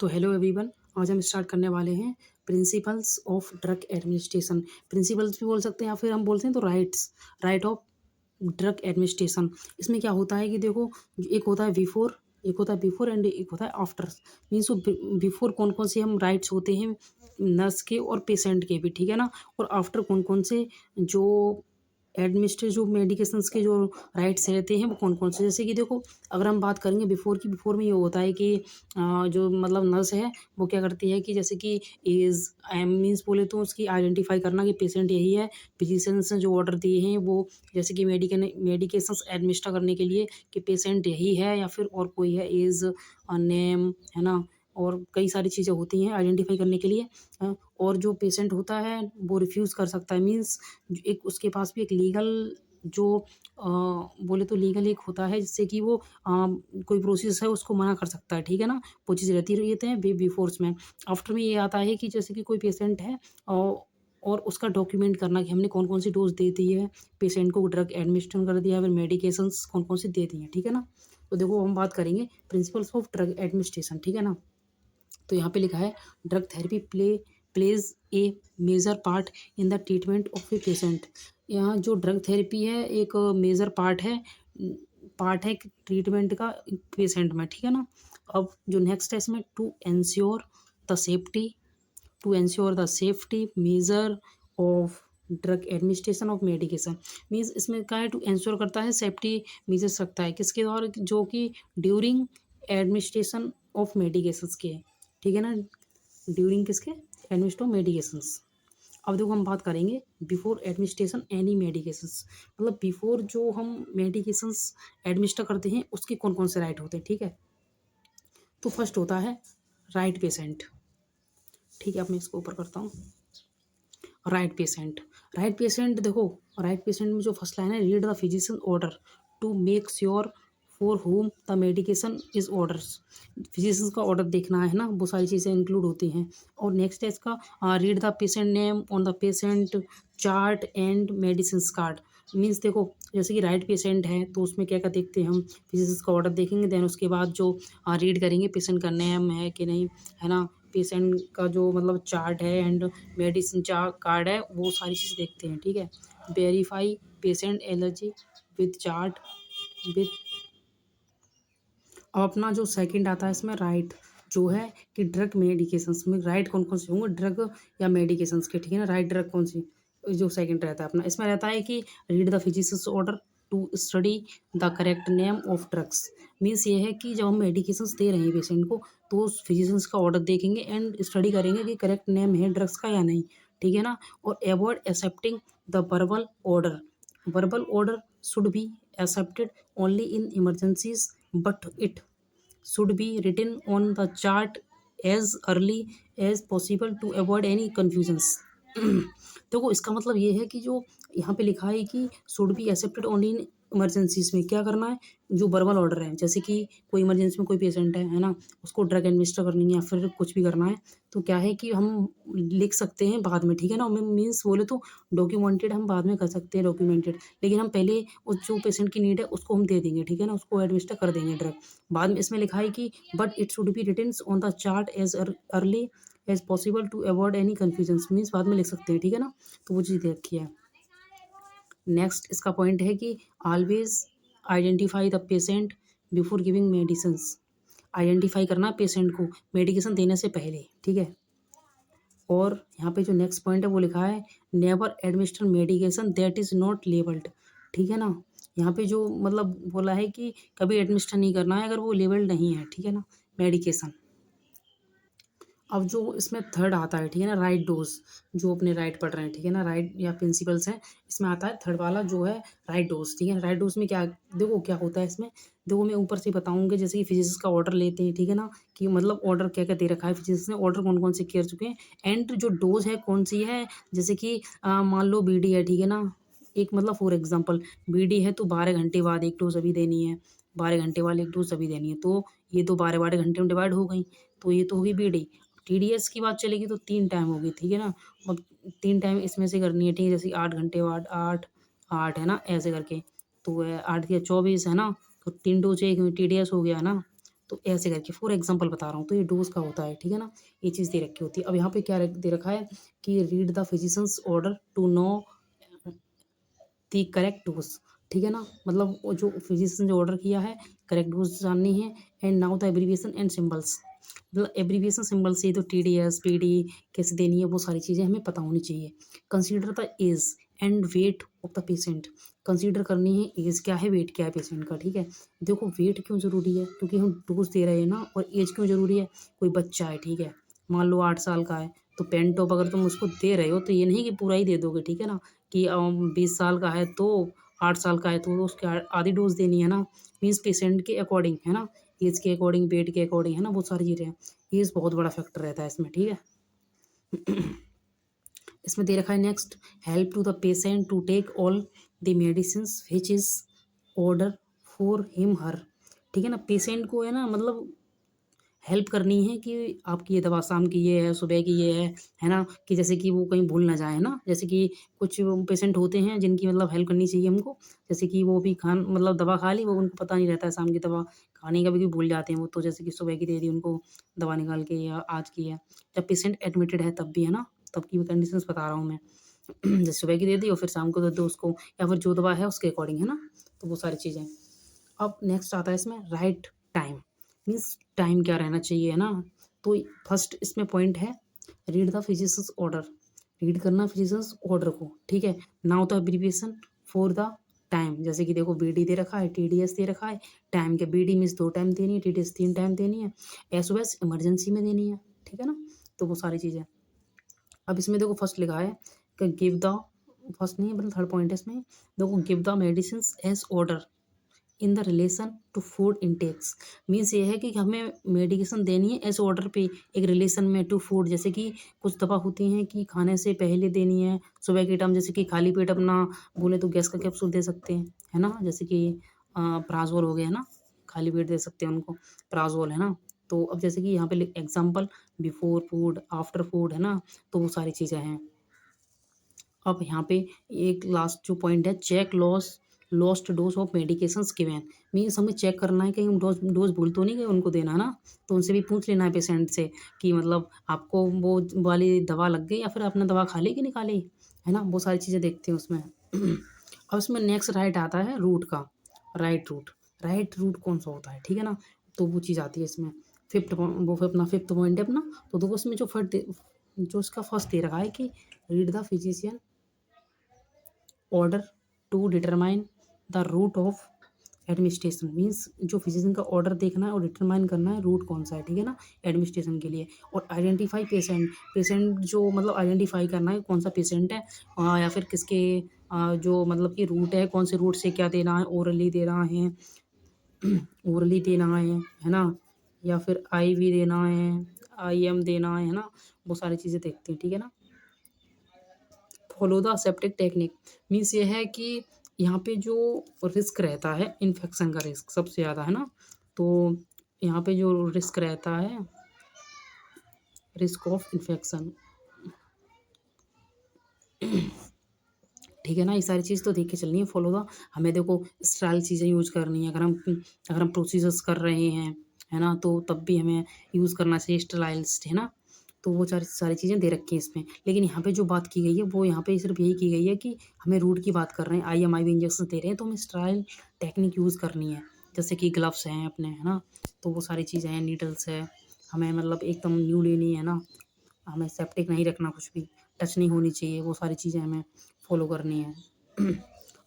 तो hello everyone. आज हम स्टार्ट करने वाले हैं principles of drug administration. Principles भी बोल सकते हैं या फिर हम बोलते हैं तो राइट ऑफ ड्रग एडमिनिस्ट्रेशन। इसमें क्या होता है कि देखो, एक होता है बिफोर, एक होता है बिफोर एंड एक होता है आफ्टर। मीन्स बिफोर कौन कौन से हम राइट्स होते हैं नर्स के और पेशेंट के भी, ठीक है ना। और आफ्टर कौन कौन से जो एडमिनिस्ट्रेटिव मेडिकेशंस के जो राइट्स रहते हैं वो कौन कौन से। जैसे कि देखो, अगर हम बात करेंगे बिफोर की, बिफोर में ये होता है कि जो मतलब नर्स है वो क्या करती है कि जैसे कि एज मीन्स बोले तो उसकी आइडेंटिफाई करना कि पेशेंट यही है। फिजिशियंस ने जो ऑर्डर दिए हैं वो जैसे कि मेडिकेशंस एडमिनिस्टर करने के लिए कि पेशेंट यही है या फिर और कोई है, एज नेम है ना। और कई सारी चीज़ें होती हैं आइडेंटिफाई करने के लिए। और जो पेशेंट होता है वो रिफ्यूज़ कर सकता है। मीन्स एक उसके पास भी एक लीगल जो बोले तो लीगल एक होता है जिससे कि वो कोई प्रोसेस है उसको मना कर सकता है, ठीक है ना। वो चीज़ रहती है बिफोर्स में। आफ्टर में ये आता है कि जैसे कि कोई पेशेंट है और उसका डॉक्यूमेंट करना कि हमने कौन कौन सी डोज दे दी है, पेशेंट को ड्रग एडमिनिस्ट्रेशन कर दिया है, फिर मेडिकेशंस कौन कौन सी दे दी हैं, ठीक है ना। तो देखो, हम बात करेंगे प्रिंसिपल्स ऑफ ड्रग एडमिनिस्ट्रेशन, ठीक है ना। तो यहाँ पे लिखा है drug therapy plays a major part in the treatment of a patient. यहाँ जो ड्रग थेरेपी है एक मेजर पार्ट है ट्रीटमेंट का पेशेंट में, ठीक है ना। अब जो नेक्स्ट है इसमें to ensure the safety measure of drug administration of medication. Means इसमें क्या है, टू एंश्योर करता है, सेफ्टी मेजर्स रखता है किसके द्वारा, जो कि ड्यूरिंग एडमिनिस्ट्रेशन ऑफ मेडिकेशंस के, ठीक है ना। ड्यूरिंग किसके, एडमिनिस्ट्रेशन ऑफ मेडिकेशंस। अब देखो, हम बात करेंगे बिफोर एडमिनिस्ट्रेशन एनी मेडिकेशंस। मतलब बिफोर जो हम मेडिकेशंस एडमिनिस्टर करते हैं उसके कौन कौन से राइट होते हैं, ठीक है। तो फर्स्ट होता है राइट पेशेंट, ठीक है। अब मैं इसको ऊपर करता हूँ। राइट पेशेंट देखो, राइट पेशेंट में जो फर्स्ट लाइन है, read the physician order to make sure for whom the medication is orders. Physicians का ऑर्डर देखना है ना, वो सारी चीज़ें इंक्लूड होती हैं। और नेक्स्ट है इसका read the patient name on the patient chart and medicine card. Means देखो, जैसे कि राइट पेशेंट है तो उसमें क्या क्या देखते हैं हम, फिजिशियंस का ऑर्डर देखेंगे, देन उसके बाद जो रीड करेंगे पेशेंट का नेम है कि नहीं, है ना। पेशेंट का जो मतलब चार्ट है एंड मेडिसिन कार्ड है, वो सारी चीज़ देखते हैं, ठीक है। Verify patient allergy with chart with. अब अपना जो सेकंड आता है इसमें राइट, जो है कि ड्रग मेडिकेशंस में राइट कौन कौन से होंगे, ड्रग या मेडिकेशंस के, ठीक है ना। राइट ड्रग कौन सी, जो सेकंड रहता है अपना, इसमें रहता है कि read the physicians order to study the correct name of drugs. Means ये है कि जब हम मेडिकेशंस दे रहे हैं पेशेंट को तो उस फिजिशियंस का ऑर्डर देखेंगे एंड स्टडी करेंगे कि करेक्ट नेम है ड्रग्स का या नहीं, ठीक है ना। और avoid accepting the verbal order should be accepted only in emergencies, but it should be written on the chart as early as possible to avoid any confusions। देखो, इसका मतलब ये है कि जो यहाँ पे लिखा है कि should be accepted only in emergencies में क्या करना है, जो वर्बल ऑर्डर है, जैसे कि कोई इमरजेंसी में कोई पेशेंट है ना, उसको ड्रग एडमिनिस्टर करनी है या फिर कुछ भी करना है, तो क्या है कि हम लिख सकते हैं बाद में, ठीक है ना। मीन्स बोले तो डॉक्यूमेंटेड हम बाद में कर सकते हैं, डॉक्यूमेंटेड, लेकिन हम पहले उस जो पेशेंट की नीड है उसको हम दे देंगे, ठीक है ना, उसको एडमिनिस्टर कर देंगे ड्रग। बाद में इसमें लिखा है कि but it should be written on the chart as early as possible to avoid any confusion. Means बाद में लिख सकते हैं, ठीक है ना। तो वो चीज़ रखी है। नेक्स्ट इसका पॉइंट है कि always identify the patient before giving medicines. Identify करना पेशेंट को मेडिकेशन देने से पहले, ठीक है। और यहाँ पे जो नेक्स्ट पॉइंट है वो लिखा है never administer medication that is not labelled, ठीक है ना। यहाँ पे जो मतलब बोला है कि कभी एडमिनिस्टर नहीं करना है अगर वो लेबल्ड नहीं है, ठीक है ना, मेडिकेशन। अब जो इसमें थर्ड आता है, ठीक है ना, राइट डोज, जो अपने राइट पढ़ रहे हैं, ठीक है ना, राइट या प्रिंसिपल्स हैं, इसमें आता है थर्ड वाला जो है राइट डोज, ठीक है। राइट डोज में क्या, देखो क्या होता है इसमें, देखो मैं ऊपर से बताऊंगा। जैसे कि फिजिशियंस का ऑर्डर लेते हैं, ठीक है ना, कि मतलब ऑर्डर क्या क्या दे रखा है फिजिशियंस ने, ऑर्डर कौन कौन से कर चुके हैं, एंड जो डोज है कौन सी है। जैसे कि मान लो बीडी है, ठीक है ना, एक मतलब फॉर एग्जाम्पल बीडी है तो 12 घंटे बाद एक डोज अभी देनी है, 12 घंटे बाद एक डोज अभी देनी है, तो ये तो 12 12 घंटे में डिवाइड हो गई, तो ये तो होगी बीडी। टीडीएस की बात चलेगी तो 3 टाइम होगी, ठीक है ना। अब 3 टाइम इसमें से करनी है, ठीक है। जैसे 8 घंटे बाद 8 8 है ना, ऐसे करके, तो 8 या 24 है ना, तो 3 2 से 1 टीडीएस हो गया ना। तो ऐसे करके फॉर एग्जांपल बता रहा हूँ, तो ये डोज का होता है, ठीक है ना, ये चीज़ दे रखी होती है। अब यहाँ पे क्या दे रखा है कि read the physicians order to know the correct dose, ठीक है ना, मतलब वो जो फिजिशियन जो ऑर्डर किया है करेक्ट डोज जाननी है। And now the abbreviation and symbols, मतलब एब्रीविएशन सिंबल से तो TDS PD कैसे देनी है वो सारी चीज़ें हमें पता होनी चाहिए। Consider the age and weight of the patient, consider करनी है एज क्या है वेट क्या है पेशेंट का, ठीक है। देखो वेट क्यों ज़रूरी है, क्योंकि हम डोज दे रहे हैं ना, और एज क्यों ज़रूरी है, कोई बच्चा है, ठीक है, मान लो 8 साल का है, तो पेन टॉप अगर तुम उसको दे रहे हो तो ये नहीं कि पूरा ही दे दोगे, ठीक है ना, कि 20 साल का है तो 8 साल का है तो उसके आधी डोज देनी है ना, मीन्स पेशेंट के अकॉर्डिंग, है ना, एज के अकॉर्डिंग वेट के अकॉर्डिंग, है ना, बहुत सारी चीज़ें हैं। एज बहुत बड़ा फैक्टर रहता है इसमें, ठीक है। इसमें दे रखा है next, help to the patient to take all the medicine which is order for him her, ठीक है ना, पेशेंट को है ना, मतलब हेल्प करनी है कि आपकी ये दवा शाम की ये है, सुबह की ये है ना, कि जैसे कि वो कहीं भूल ना जाए, है ना, जैसे कि कुछ पेशेंट होते हैं जिनकी मतलब हेल्प करनी चाहिए हमको, जैसे कि वो भी खान मतलब दवा खा ली, वो उनको पता नहीं रहता है शाम की दवा खाने का भी भूल जाते हैं वो, तो जैसे कि सुबह की दे दी उनको दवा निकाल के, या आज की है, जब पेशेंट एडमिटेड है तब भी, है ना, तब की कंडीशंस बता रहा हूँ मैं। जैसे सुबह की दे दी और फिर शाम को दे दो उसको, या फिर जो दवा है उसके अकॉर्डिंग, है ना, तो वो सारी चीज़ें। अब नेक्स्ट आता है इसमें राइट टाइम, मीन्स टाइम क्या रहना चाहिए, है ना, तो फर्स्ट इसमें पॉइंट है read the physicians order, read करना फिजिशियंस ऑर्डर को, ठीक है। Now the abbreviation for the time, जैसे कि देखो BD दे रखा है, TDS दे रखा है, टाइम के BD मीन्स 2 टाइम देनी है, TDS 3 टाइम देनी है, SOS इमरजेंसी में देनी है, ठीक है ना, तो वो सारी चीज़ें। अब इसमें देखो फर्स्ट लिखा है कि गिव द, फर्स्ट नहीं मतलब थर्ड पॉइंट है इसमें, देखो give the medicine as order in the relation to food intakes, means ये है कि हमें मेडिकेशन देनी है ऐसे ऑर्डर पे, एक रिलेशन में टू फूड, जैसे कि कुछ दवा होती हैं कि खाने से पहले देनी है सुबह के टाइम, जैसे कि खाली पेट अपना बोले तो गैस का कैप्सूल दे सकते हैं, है ना, जैसे कि प्राजोल हो गया, है ना, खाली पेट दे सकते हैं उनको प्राजोल, है ना। तो अब जैसे कि यहाँ पे example before food after food, है ना, तो वो सारी चीज़ें हैं। अब यहाँ पे एक लास्ट जो पॉइंट है check lost dose of medications given, means हमें चेक करना है कि हम डोज डोज भूल तो नहीं गए उनको देना ना, तो उनसे भी पूछ लेना है पेशेंट से कि मतलब आपको वो वाली दवा लग गई या फिर आपने दवा खा ली कि नहीं खा ली, है ना, वो सारी चीज़ें देखते हैं उसमें। अब इसमें नेक्स्ट राइट आता है रूट का, राइट रूट कौन सा होता है, ठीक है ना, तो वो चीज़ आती है इसमें। फिफ्थ वो फिर अपना फिफ्थ पॉइंट है अपना, तो देखो उसमें जो उसका फर्स्ट दे रखा है कि read the physician order to determine the route of administration, means जो फिजिशियन का ऑर्डर देखना है और डिटरमाइन करना है रूट कौन सा है, ठीक है ना, एडमिनिस्ट्रेशन के लिए। और आइडेंटिफाई पेशेंट जो मतलब आइडेंटिफाई करना है कौन सा पेशेंट है, या फिर किसके जो मतलब कि रूट है, कौन से रूट से क्या देना है, ओरली देना है, ओरली देना है ना, या फिर IV देना है, IM देना है ना, वो सारी चीज़ें देखते हैं, ठीक है ना। Follow the septic technique, means ये है कि यहाँ पे जो रिस्क रहता है इन्फेक्शन का रिस्क सबसे ज़्यादा, है ना, तो यहाँ पे जो रिस्क रहता है रिस्क ऑफ इन्फेक्शन, ठीक है ना, ये सारी चीज़ तो देख के चलनी है, फॉलो द, हमें देखो स्टाइल चीज़ें यूज़ करनी है, अगर हम प्रोसीजर्स कर रहे हैं, है ना, तो तब भी हमें यूज़ करना चाहिए स्टराइल्स, है ना, तो वो सारी सारी चीज़ें दे रखी हैं इसमें। लेकिन यहाँ पे जो बात की गई है वो यहाँ पे सिर्फ यही की गई है कि हमें रूट की बात कर रहे हैं, IM IV इंजेक्शन दे रहे हैं तो हमें स्टराइल टेक्निक यूज़ करनी है, जैसे कि ग्लव्स हैं अपने, है ना, तो वो सारी चीज़ें हैं, नीडल्स है, हमें मतलब एकदम न्यू लेनी है ना, हमें सेप्टिक नहीं रखना, कुछ भी टच नहीं होनी चाहिए, वो सारी चीज़ें हमें फॉलो करनी है।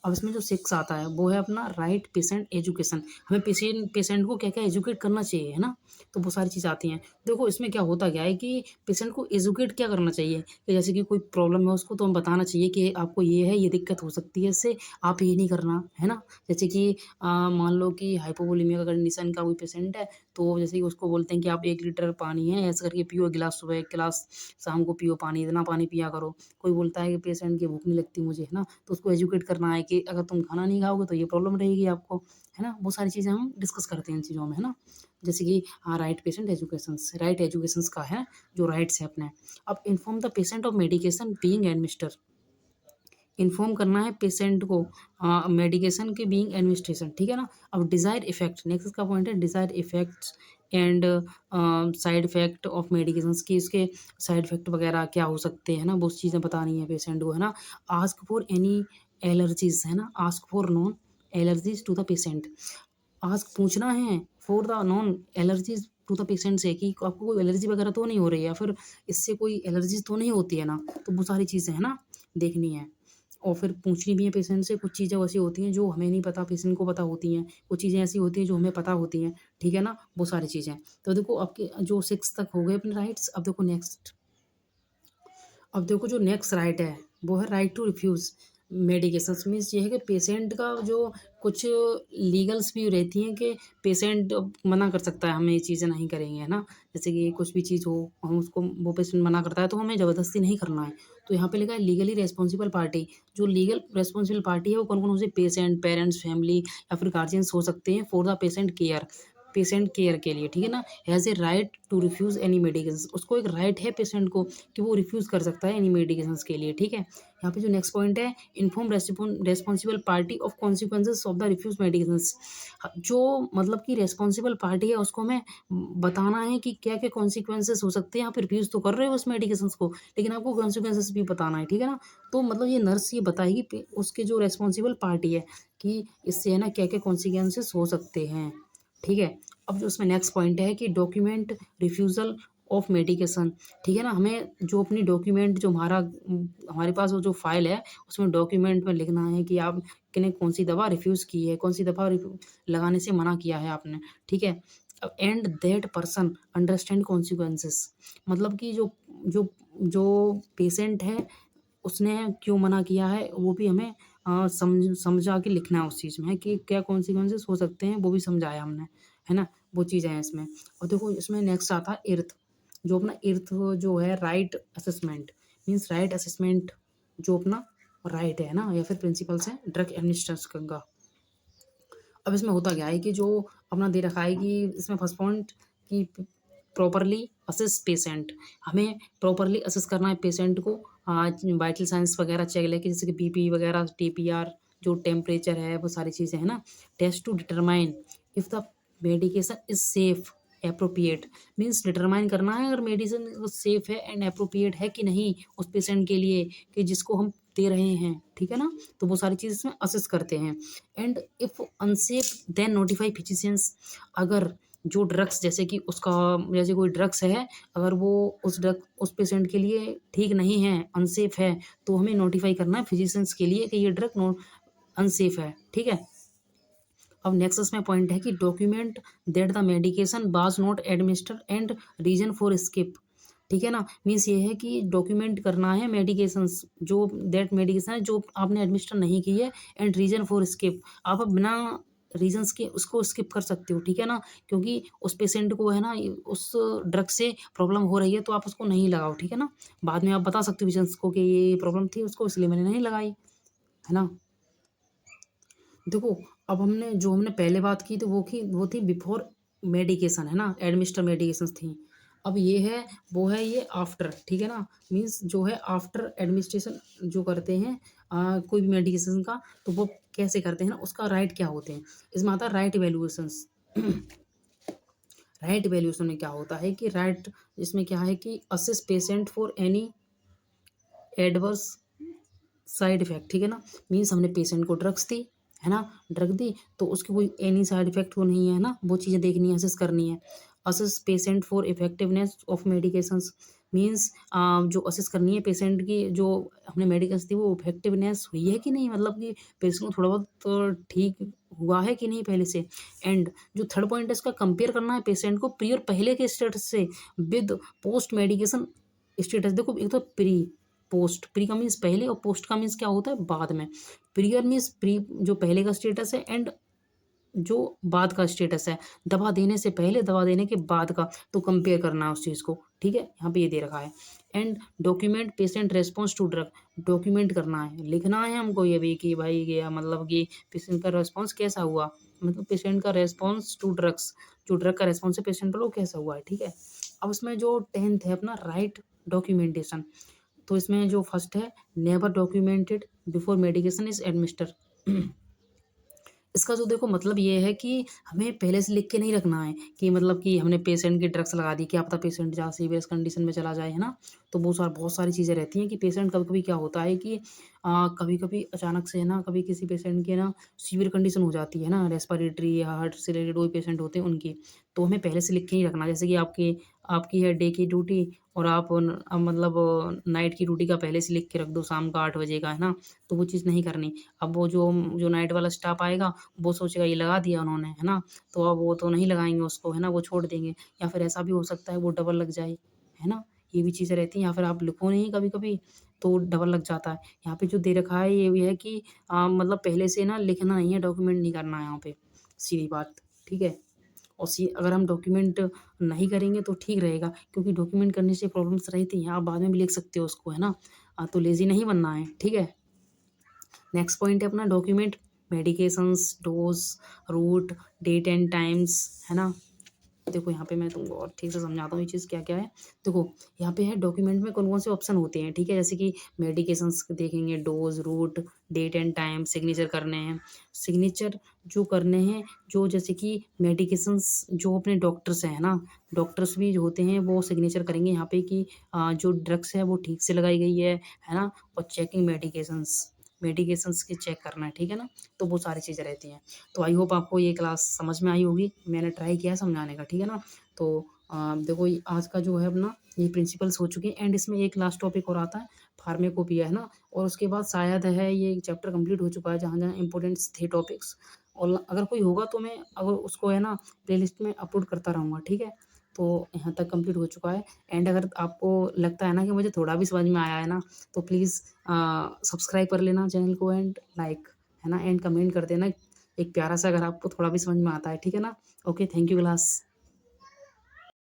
अब इसमें जो 6 आता है वो है अपना राइट पेशेंट एजुकेशन, हमें पेशेंट को क्या क्या एजुकेट करना चाहिए, है ना, तो वो सारी चीज़ आती हैं। देखो इसमें क्या होता क्या है कि पेशेंट को एजुकेट क्या करना चाहिए, कि जैसे कि कोई प्रॉब्लम है उसको तो हम बताना चाहिए कि आपको ये है, ये दिक्कत हो सकती है इससे, आप ये नहीं करना, है ना, जैसे कि मान लो कि हाइपोवोलेमिया का कंडीशन का कोई पेशेंट है, तो जैसे कि उसको बोलते हैं कि आप 1 लीटर पानी है ऐसे करके पियो, 1 गिलास सुबह 1 गिलास शाम को पियो पानी, इतना पानी पिया करो। कोई बोलता है कि पेशेंट की भूख नहीं लगती मुझे, है ना, तो उसको एजुकेट करना है कि अगर तुम खाना नहीं खाओगे तो ये प्रॉब्लम रहेगी आपको, है ना, वो सारी चीज़ें हम डिस्कस करते हैं इन चीज़ों में, है ना, जैसे कि right patient educations, right educations का है जो राइट्स है अपने। अब inform the patient of medication being administer, inform करना है पेशेंट को मेडिकेशन के बीइंग एडमिनिस्ट्रेशन, ठीक है ना। अब डिजायर इफेक्ट, नेक्स्ट इसका पॉइंट है desire effects and side effect of medications की, इसके साइड इफेक्ट वगैरह क्या हो सकते हैं ना, वो चीज़ें बतानी है पेशेंट को, है ना। आस्क फॉर एनी एलर्जीज, है ना, ask for known allergies to the patient. Ask पूछना है for the known allergies to the patient से कि आपको कोई एलर्जी वगैरह तो नहीं हो रही है, या फिर इससे कोई एलर्जीज तो नहीं होती है ना, तो वो सारी चीज़ें है ना देखनी है। और फिर पूछनी भी है पेशेंट से, कुछ चीज़ें ऐसी होती हैं जो हमें नहीं पता, पेशेंट को पता होती हैं, कुछ चीज़ें ऐसी होती हैं जो हमें पता होती हैं, ठीक है ना, वो सारी चीज़ें। तो देखो आपके जो 6 तक हो गए अपने राइट्स। अब देखो नेक्स्ट, अब देखो जो नेक्स्ट राइट है वो है right to refuse medications. Means ये है कि पेशेंट का जो कुछ लीगल्स भी रहती हैं कि पेशेंट मना कर सकता है, हमें ये चीज़ें नहीं करेंगे, है ना। जैसे कि कुछ भी चीज़ हो, हम उसको, वो पेशेंट मना करता है तो हमें ज़बरदस्ती नहीं करना है। तो यहाँ पे लिखा है लीगली रेस्पॉन्सिबल पार्टी। जो लीगल रेस्पॉन्सिबल पार्टी है वो कौन कौन हो सकती है, पेशेंट, पेरेंट्स, फैमिली या फिर गार्जियंस हो सकते हैं for the patient care, patient care के लिए, ठीक है ना। Has a right to refuse any medication, उसको एक राइट है पेशेंट को कि वो रिफ्यूज़ कर सकता है एनी मेडिकेशंस के लिए, ठीक है। यहाँ पे जो नेक्स्ट पॉइंट है, inform responsible party of consequences of the refuse medications. जो मतलब कि रेस्पॉन्सिबल पार्टी है उसको हमें बताना है कि क्या क्या कॉन्सिक्वेंसेज हो सकते हैं। आप रिफ्यूज़ तो कर रहे हो उस मेडिकेशंस को, लेकिन आपको कॉन्सिक्वेंसेज भी बताना है, ठीक है ना। तो मतलब ये नर्स ये बताएगी उसके जो रेस्पॉन्सिबल पार्टी है कि इससे है ना क्या क्या कॉन्सिक्वेंसेज हो सकते हैं, ठीक है। अब जो उसमें नेक्स्ट पॉइंट है कि डॉक्यूमेंट रिफ्यूज़ल ऑफ मेडिकेशन, ठीक है ना। हमें जो अपनी डॉक्यूमेंट, जो हमारे पास वो जो फाइल है उसमें डॉक्यूमेंट में लिखना है कि आप ने कौन सी दवा रिफ्यूज़ की है, कौन सी दवा लगाने से मना किया है आपने, ठीक है। And that person understand consequences, मतलब कि जो जो जो पेशेंट है उसने क्यों मना किया है वो भी हमें समझा के लिखना है उस चीज़ में कि क्या कॉन्सिक्वेंसेस हो सकते हैं, वो भी समझाया हमने, है ना। वो चीज़ें हैं इसमें। और देखो इसमें नेक्स्ट आता है इर्थ, जो अपना इर्थ जो है right assessment. Means right assessment जो अपना राइट है ना, या फिर प्रिंसिपल्स हैं ड्रग एडमिनिस्ट्रेशन का। अब इसमें होता क्या है कि जो अपना दे रखा है कि इसमें फर्स्ट पॉइंट कि प्रॉपरली असेस पेशेंट, हमें प्रॉपरली असेस करना है पेशेंट को। वाइटल साइंस वगैरह चेक लेके, जैसे कि बीपी वगैरह, टीपीआर, जो टेम्परेचर है, वो सारी चीज़ें हैं ना। Test to determine if the medication is safe appropriate, means determine करना है अगर मेडिसिन सेफ है एंड एप्रोप्रिएट है कि नहीं उस पेशेंट के लिए, कि जिसको हम दे रहे हैं, ठीक है ना। तो वो सारी चीज़ इसमें असेस करते हैं। And if unsafe then notify physicians, अगर जो ड्रग्स, जैसे कि उसका, जैसे कोई ड्रग्स है, अगर वो उस पेशेंट के लिए ठीक नहीं है, अनसेफ है, तो हमें नोटिफाई करना है फिजिशियंस के लिए कि ये ड्रग अनसेफ है, ठीक है। अब नेक्स्ट इसमें पॉइंट है कि document that the medication was not administered and reason for skip, ठीक है ना। मीन्स ये है कि डॉक्यूमेंट करना है मेडिकेशंस, जो दैट मेडिकेशन है जो आपने एडमिनिस्टर नहीं की है, एंड रीजन फॉर स्किप, आप बिना रीजंस के उसको स्किप कर सकते हो, ठीक है ना। क्योंकि उस पेशेंट को है ना उस ड्रग से प्रॉब्लम हो रही है तो आप उसको नहीं लगाओ, ठीक है ना। बाद में आप बता सकते हो पेशेंट्स को कि ये प्रॉब्लम थी उसको, इसलिए मैंने नहीं लगाई, है ना। देखो अब हमने पहले बात की तो वो थी बिफोर मेडिकेशन, है ना, एडमिनिस्टर मेडिकेशंस थी। अब ये है, वो है ये आफ्टर, ठीक है ना। मीन्स जो है आफ्टर एडमिनिस्ट्रेशन जो करते हैं कोई भी मेडिकेशन का, तो वो कैसे करते हैं ना, उसका राइट क्या होते हैं। इसमें आता है राइट इवेल्युएशंस। राइट इवेल्युएशन में क्या होता है कि राइट, इसमें क्या है कि assess patient for any adverse side effect, ठीक है ना। मीन्स हमने पेशेंट को ड्रग्स दी, है ना, ड्रग दी तो उसकी कोई एनी साइड इफेक्ट तो नहीं है ना, वो चीज़ें देखनी है, असेस करनी है। Assess patient for effectiveness of medications, means जो असेस करनी है पेशेंट की, जो हमने मेडिकल्स दी वो इफेक्टिवनेस हुई है कि नहीं, मतलब कि पेशेंट को थोड़ा बहुत तो ठीक हुआ है कि नहीं पहले से। एंड जो थर्ड पॉइंट है इसका, कंपेयर करना है पेशेंट को प्री और पहले के स्टेटस से विद पोस्ट मेडिकेशन स्टेटस। देखो एक तो प्री, पोस्ट, प्री का मीन्स पहले और पोस्ट का मीन्स क्या होता है बाद में। प्रीयर मीन्स प्री जो पहले का स्टेटस है, एंड जो बाद का स्टेटस है, दवा देने से पहले, दवा देने के बाद का, तो कंपेयर करना है उस चीज़ को, ठीक है। यहाँ पे ये दे रखा है। And document patient response to drug, document करना है, लिखना है हमको ये भी कि भाई ये मतलब कि पेशेंट का रेस्पॉन्स कैसा हुआ, मतलब पेशेंट का रेस्पॉन्स टू ड्रग्स, जो ड्रग का रेस्पॉन्स है पेशेंट पर वो कैसा हुआ है, ठीक है। अब उसमें जो 10th है अपना राइट डॉक्यूमेंटेशन, तो इसमें जो फर्स्ट है, never documented before medication is administer. इसका जो देखो मतलब ये है कि हमें पहले से लिख के नहीं रखना है कि मतलब कि हमने पेशेंट की ड्रग्स लगा दी, क्या पता पेशेंट जहाँ सीवियस कंडीशन में चला जाए, है ना। तो बहुत सारी चीज़ें रहती हैं कि पेशेंट कभी कभी क्या होता है कि कभी कभी अचानक से है ना, कभी किसी पेशेंट के ना सीवियर कंडीशन हो जाती है ना, रेस्पिरेटरी या हार्ट से रिलेटेड वही पेशेंट होते हैं उनकी। तो हमें पहले से लिख के ही रखना, जैसे कि आपकी आपकी है डे की ड्यूटी, और आप मतलब नाइट की ड्यूटी का पहले से लिख के रख दो, शाम का 8 बजे का, है ना। तो वो चीज़ नहीं करनी। अब वो जो जो नाइट वाला स्टाफ आएगा, वो सोचेगा ये लगा दिया उन्होंने, है ना। तो अब वो तो नहीं लगाएँगे उसको, है ना, वो छोड़ देंगे, या फिर ऐसा भी हो सकता है वो डबल लग जाए, है ना। ये भी चीज़ें रहती हैं, या फिर आप लिखो नहीं कभी-कभी तो डबल लग जाता है। यहाँ पे जो दे रखा है ये भी है कि मतलब पहले से ना लिखना नहीं है, डॉक्यूमेंट नहीं करना है यहाँ पे, सीधी बात, ठीक है। और सी अगर हम डॉक्यूमेंट नहीं करेंगे तो ठीक रहेगा, क्योंकि डॉक्यूमेंट करने से प्रॉब्लम्स रहती हैं, आप बाद में भी लिख सकते हो उसको, है ना। तो लेज़ी नहीं बनना है, ठीक है। नेक्स्ट पॉइंट है अपना document medications, dose, route, date and times, है ना। देखो यहाँ पे मैं तुमको और ठीक से समझाता हूँ ये चीज़ क्या-क्या है। देखो यहाँ पे है डॉक्यूमेंट में कौन-कौन से ऑप्शन होते हैं, ठीक है? जैसे कि मेडिकेशंस देखेंगे, dose, route, date and time, signature करने हैं। सिग्नेचर जो करने हैं, जो जैसे कि मेडिकेशंस जो अपने डॉक्टर्स हैं, है ना? डॉक्टर्स भी जो होते हैं वो सिग्नेचर करेंगे यहाँ पे कि जो ड्रग्स है वो ठीक से लगाई गई है ना? और चेकिंग मेडिकेशंस की चेक करना है, ठीक है ना? तो वो सारी चीज़ें रहती हैं। तो आई होप आपको ये क्लास समझ में आई होगी। मैंने ट्राई किया है समझाने का, ठीक है ना? तो देखो ये आज का जो है अपना ये प्रिंसिपल्स हो चुके हैं, एंड इसमें एक लास्ट टॉपिक और आता है, फार्माकोपिया, है ना? और उसके बाद शायद है ये चैप्टर कंप्लीट हो चुका है, जहाँ-जहाँ इम्पोर्टेंट्स थे टॉपिक्स। और अगर कोई होगा तो मैं अगर उसको है ना प्लेलिस्ट में अपलोड करता रहूँगा, ठीक है? तो यहाँ तक कंप्लीट हो चुका है, एंड अगर आपको लगता है ना कि मुझे थोड़ा भी समझ में आया है ना, तो प्लीज़ सब्सक्राइब कर लेना चैनल को, एंड लाइक, है ना, एंड कमेंट कर देना एक प्यारा सा, अगर आपको थोड़ा भी समझ में आता है, ठीक है ना? Okay, thank you class.